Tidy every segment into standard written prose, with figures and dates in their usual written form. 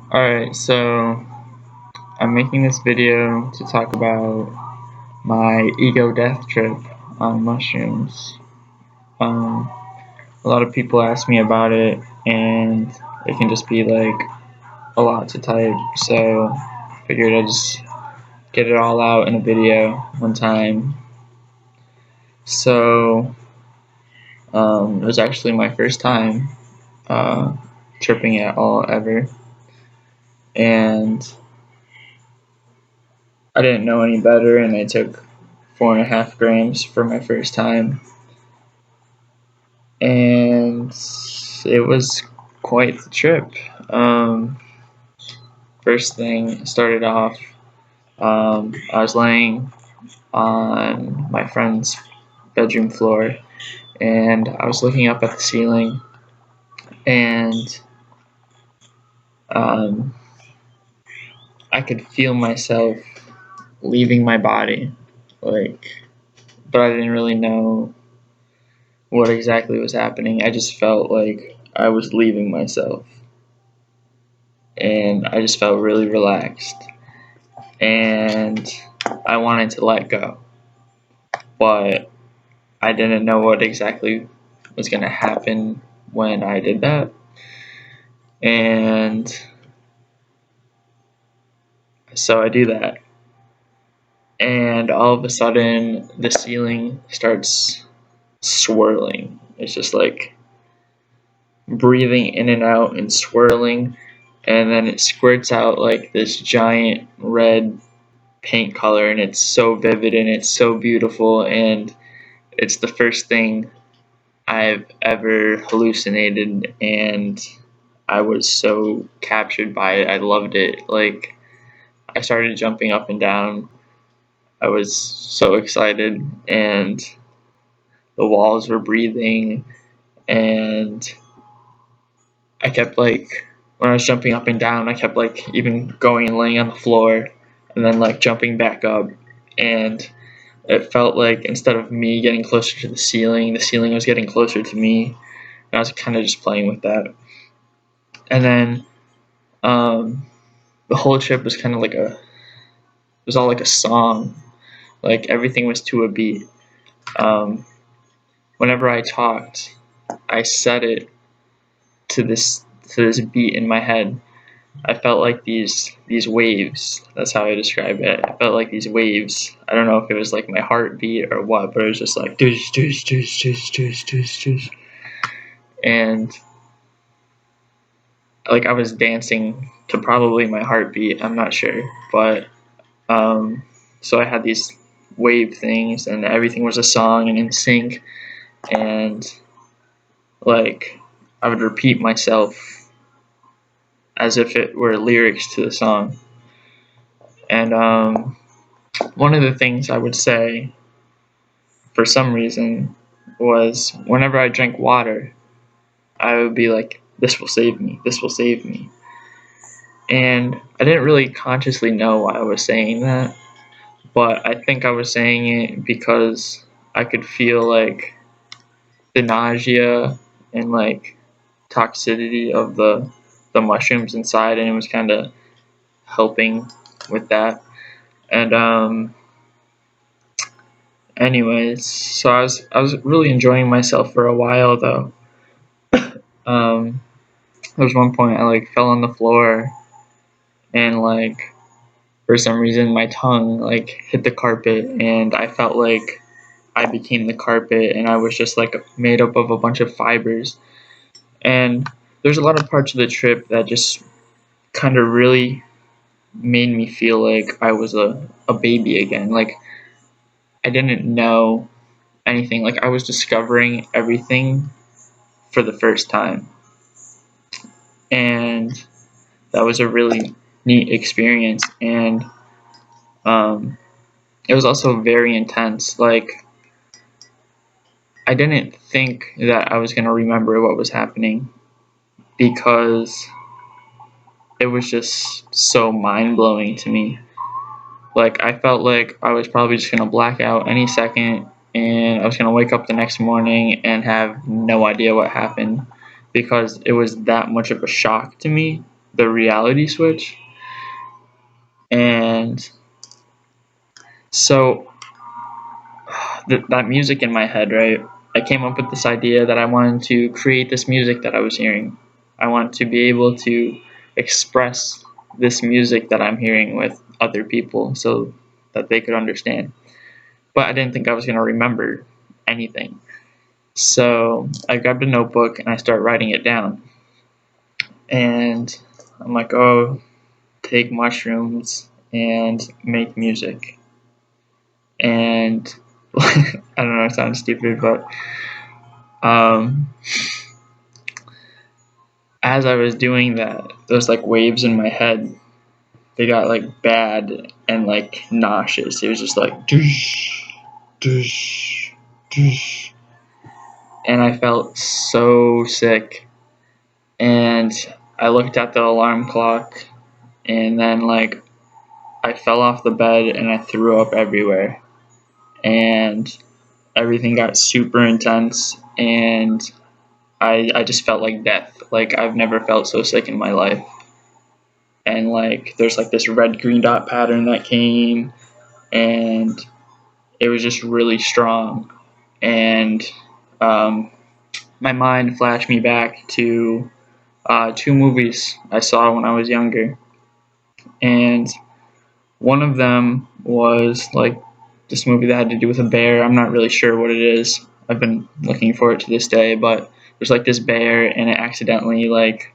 Alright, so I'm making this video to talk about my ego death trip on mushrooms. Um, a lot of people ask me about it, and it can just be like a lot to type, so I figured I'd just get it all out in a video one time. So, it was actually my first time tripping at all ever, and I didn't know any better, and I took 4.5 grams for my first time, and it was quite the trip. First thing started off, I was laying on my friend's bedroom floor, and I was looking up at the ceiling, and um, I could feel myself leaving my body, but I didn't really know what exactly was happening. I just felt like I was leaving myself, and I just felt really relaxed, and I wanted to let go, but I didn't know what exactly was going to happen when I did that. And so I do that, and all of a sudden the ceiling starts swirling. It's just like breathing in and out and swirling, and then it squirts out like this giant red paint color, and it's so vivid and it's so beautiful, and it's the first thing I've ever hallucinated, and I was so captured by it. I loved it. Like, I started jumping up and down. I was so excited, and the walls were breathing, and I kept like, when I was jumping up and down, I kept like even going and laying on the floor, and then like jumping back up, and it felt like instead of me getting closer to the ceiling was getting closer to me, and I was kind of just playing with that. And then the whole trip was kind of like it was all like a song. Like, everything was to a beat. Um, Whenever I talked, I set it to this beat in my head. I felt like these waves. That's how I describe it. I felt like these waves. I don't know if it was like my heartbeat or what, but it was just like doosh doosh doosh doosh doosh doosh doosh, and like I was dancing to probably my heartbeat. I'm not sure, but so I had these wave things, and everything was a song and in sync, and like I would repeat myself as if it were lyrics to the song. And one of the things I would say for some reason was whenever I drank water, I would be like, "This will save me. This will save me." And I didn't really consciously know why I was saying that, but I think I was saying it because I could feel like the nausea and like toxicity of the mushrooms inside, and it was kind of helping with that. And anyways, so I was really enjoying myself for a while though. Um, there was one point I like fell on the floor, and like for some reason my tongue like hit the carpet, and I felt like I became the carpet, and I was just like made up of a bunch of fibers. And there's a lot of parts of the trip that just kind of really made me feel like I was a baby again. Like, I didn't know anything. Like, I was discovering everything for the first time. And that was a really neat experience. And it was also very intense. Like, I didn't think that I was going to remember what was happening, because it was just so mind blowing to me. Like, I felt like I was probably just gonna black out any second, and I was gonna wake up the next morning and have no idea what happened, because it was that much of a shock to me the reality switch. And so that music in my head, right? I came up with this idea that I wanted to create this music that I was hearing. I want to be able to express this music that I'm hearing with other people so that they could understand. But I didn't think I was going to remember anything. So I grabbed a notebook and I started writing it down. And I'm like, oh, take mushrooms and make music. And I don't know, it sounds stupid, but as I was doing that, those like waves in my head, they got like bad and like nauseous. It was just like doosh, doosh, doosh. And I felt so sick. And I looked at the alarm clock, and then like I fell off the bed and I threw up everywhere. And everything got super intense, and I just felt like death. Like I've never felt so sick in my life. And like there's like this red green dot pattern that came, and it was just really strong. And my mind flashed me back to two movies I saw when I was younger. And one of them was like this movie that had to do with a bear. I'm not really sure what it is. I've been looking for it to this day, but there's like this bear and it accidentally like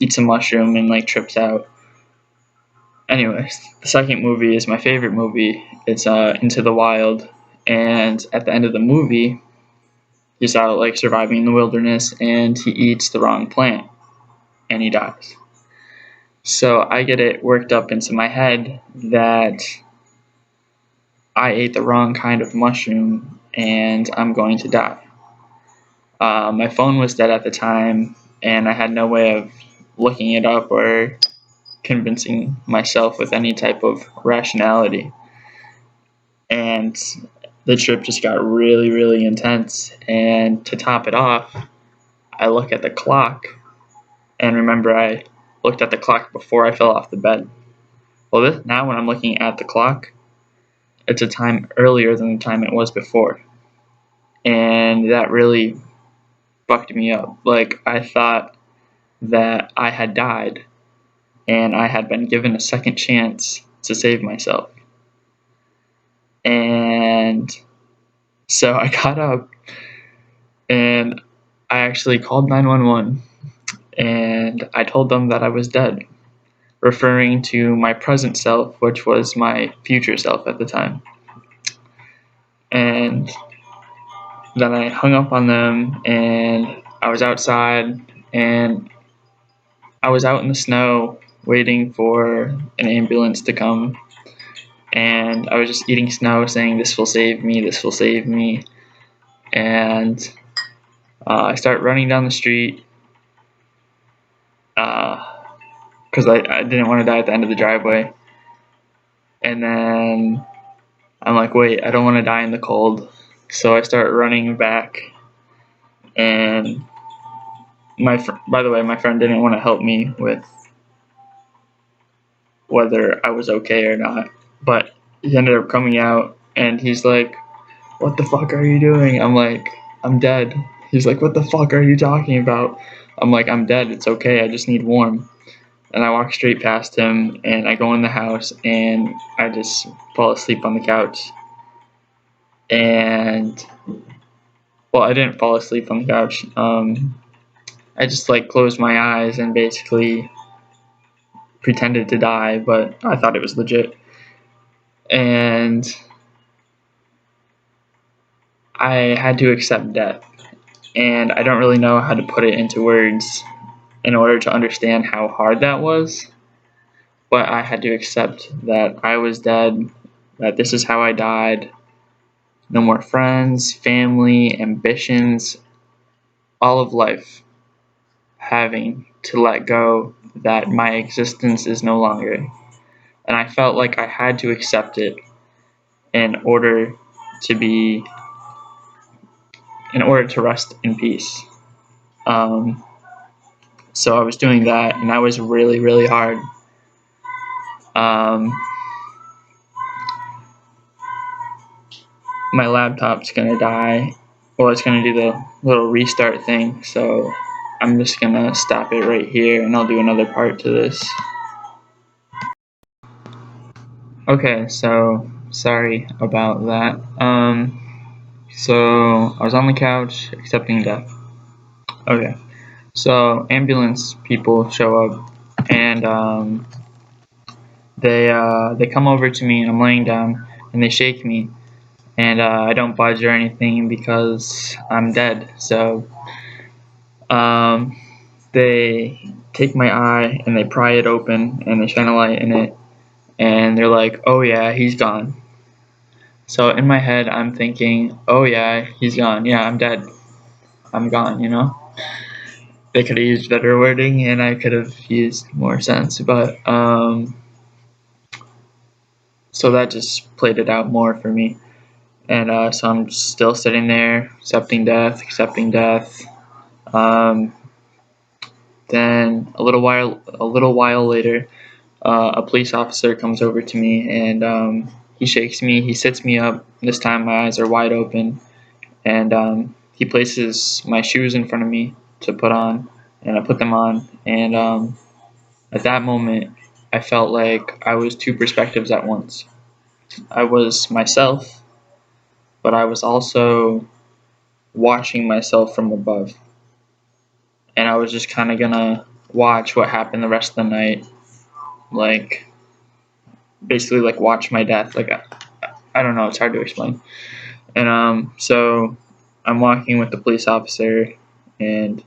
eats a mushroom and like trips out. Anyways, the second movie is my favorite movie. It's Into the Wild, and at the end of the movie, he's out like surviving in the wilderness, and he eats the wrong plant, and he dies. So I get it worked up into my head that I ate the wrong kind of mushroom, and I'm going to die. My phone was dead at the time, and I had no way of looking it up or convincing myself with any type of rationality. And the trip just got really, really intense. And to top it off, I look at the clock, and remember I looked at the clock before I fell off the bed. Well, now when I'm looking at the clock, it's a time earlier than the time it was before. And that really fucked me up. Like, I thought that I had died, and I had been given a second chance to save myself. And so I got up, and I actually called 911, and I told them that I was dead, referring to my present self, which was my future self at the time. And then I hung up on them, and I was outside, and I was out in the snow waiting for an ambulance to come. And I was just eating snow, saying, "This will save me, this will save me." And I start running down the street because I didn't want to die at the end of the driveway. And then I'm like, wait, I don't want to die in the cold. So I start running back. And by the way, my friend didn't want to help me with whether I was okay or not. But he ended up coming out, and he's like, "What the fuck are you doing?" I'm like, "I'm dead." He's like, "What the fuck are you talking about?" I'm like, "I'm dead. It's okay. I just need warm." And I walk straight past him, and I go in the house, and I just fall asleep on the couch. And, well, I didn't fall asleep on the couch. I just, like, closed my eyes and basically pretended to die, but I thought it was legit. And I had to accept death. And I don't really know how to put it into words in order to understand how hard that was. But I had to accept that I was dead, that this is how I died. No more friends, family, ambitions, all of life having to let go that my existence is no longer. And I felt like I had to accept it in order to be, in order to rest in peace. So I was doing that, and that was really, really hard. My laptop's gonna die. Well, it's gonna do the little restart thing, so I'm just gonna stop it right here, and I'll do another part to this. Okay, so sorry about that. So I was on the couch accepting death. Okay, so ambulance people show up, and they come over to me, and I'm laying down, and they shake me, and I don't budge or anything because I'm dead. So um, they take my eye and they pry it open and they shine a light in it, and they're like, "Oh yeah, he's gone." So in my head, I'm thinking, "Oh yeah, he's gone. Yeah, I'm dead. I'm gone." You know. They could have used better wording, and I could have used more sense, but so that just played it out more for me. And so I'm still sitting there, accepting death. Um, then a little while later, a police officer comes over to me, and he shakes me. He sits me up. This time my eyes are wide open, and he places my shoes in front of me to put on, and I put them on. And at that moment, I felt like I was two perspectives at once. I was myself, but I was also watching myself from above. And I was just kind of gonna watch what happened the rest of the night. Like, basically, like, watch my death. Like, I don't know, it's hard to explain. And so I'm walking with the police officer, and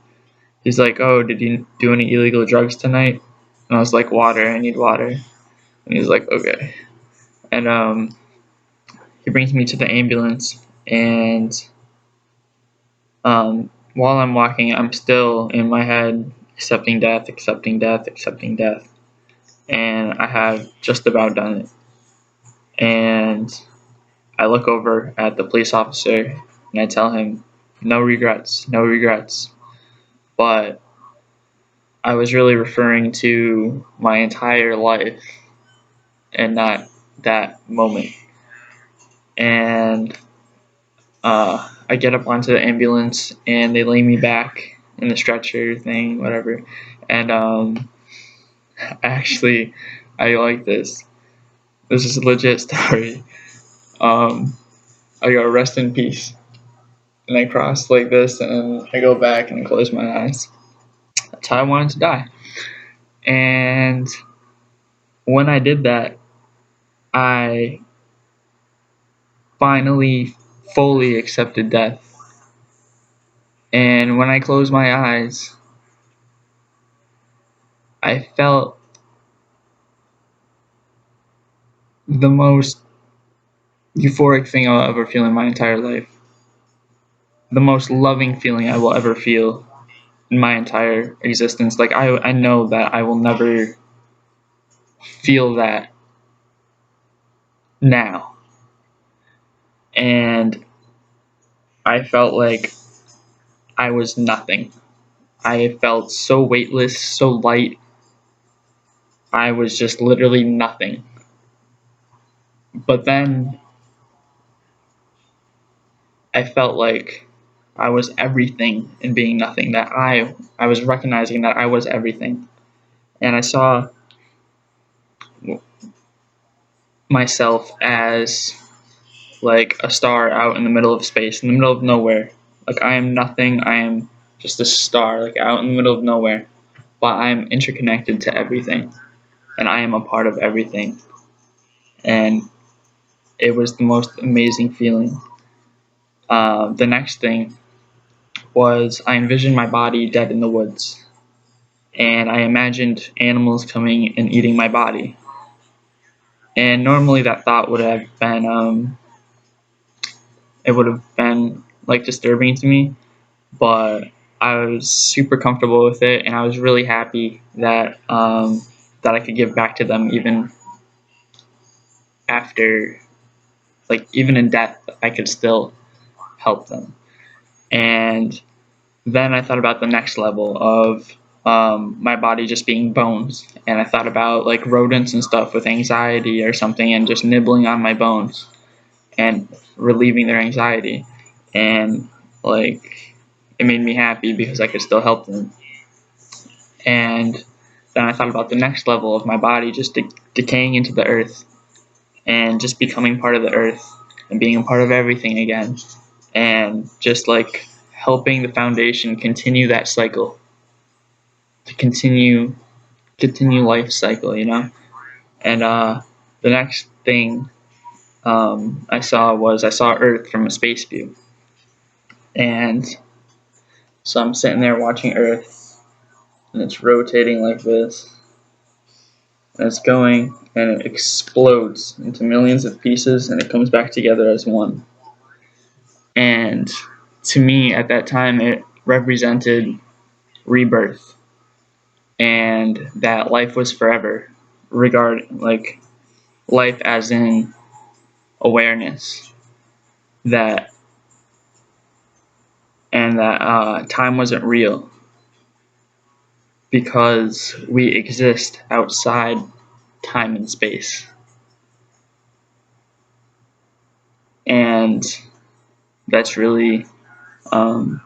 he's like, "Oh, did you do any illegal drugs tonight?" And I was like, "Water, I need water." And he's like, "Okay." And he brings me to the ambulance, and while I'm walking, I'm still in my head accepting death, accepting death, accepting death. And I have just about done it. And I look over at the police officer and I tell him, "No regrets, no regrets." But I was really referring to my entire life and not that moment. And I get up onto the ambulance and they lay me back in the stretcher thing, whatever. And actually, I like this. This is a legit story. I go, "Rest in peace." And I cross like this, and I go back and I close my eyes. That's how I wanted to die. And when I did that, I finally fully accepted death. And when I closed my eyes, I felt the most euphoric thing I'll ever feel in my entire life. The most loving feeling I will ever feel in my entire existence. Like, I know that I will never feel that now. And I felt like I was nothing. I felt so weightless, so light. I was just literally nothing. But then I felt like I was everything in being nothing. That I was recognizing that I was everything. And I saw myself as like a star out in the middle of space, in the middle of nowhere. Like, I am nothing. I am just a star, like, out in the middle of nowhere. But I am interconnected to everything, and I am a part of everything. And it was the most amazing feeling. The next thing was I envisioned my body dead in the woods, and I imagined animals coming and eating my body. And normally that thought would have been, it would have been like disturbing to me, but I was super comfortable with it, and I was really happy that that I could give back to them even after, like, even in death, I could still help them. And then I thought about the next level of my body just being bones, and I thought about like rodents and stuff with anxiety or something, and just nibbling on my bones and relieving their anxiety, and like it made me happy because I could still help them. And then I thought about the next level of my body just decaying into the earth and just becoming part of the earth and being a part of everything again, and just like helping the foundation continue that cycle, to continue life cycle, And the next thing I saw Earth from a space view, and so I'm sitting there watching Earth, and it's rotating like this, and it's going, and it explodes into millions of pieces, and it comes back together as one. And to me, at that time, it represented rebirth, and that life was forever, like life as in awareness, that and that time wasn't real because we exist outside time and space. And that's really um,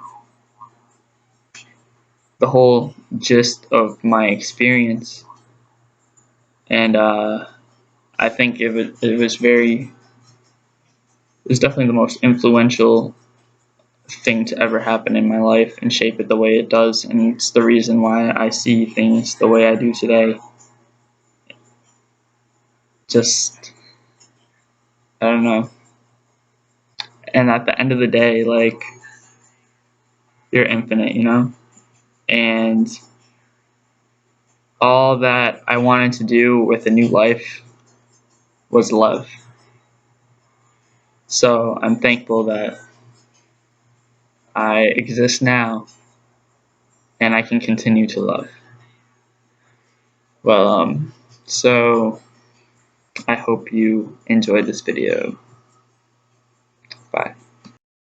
the whole gist of my experience. And I think it was definitely the most influential thing to ever happen in my life and shape it the way it does. And it's the reason why I see things the way I do today. Just, I don't know. And at the end of the day, like, you're infinite, And all that I wanted to do with a new life was love. So I'm thankful that I exist now and I can continue to love. Well, so I hope you enjoyed this video. Bye.